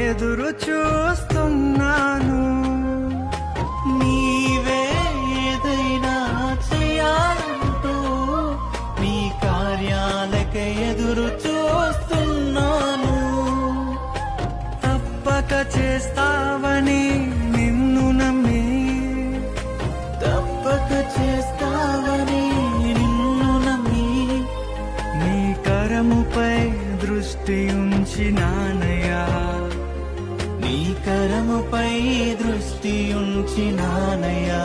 ఎదురు చూస్తున్నాను. నీవే ఏదైనా చేయాలంటూ నీ కార్యాలకే ఎదురు చూస్తున్నాను. తప్పక చేస్తావని నిన్ను నమ్మి, తప్పక చేస్తావని నిన్ను నమ్మి నీ కరముపై దృష్టి ఉంచినానయ్యా. నీ కరముపై దృష్టి ఉంచినానయ్యా.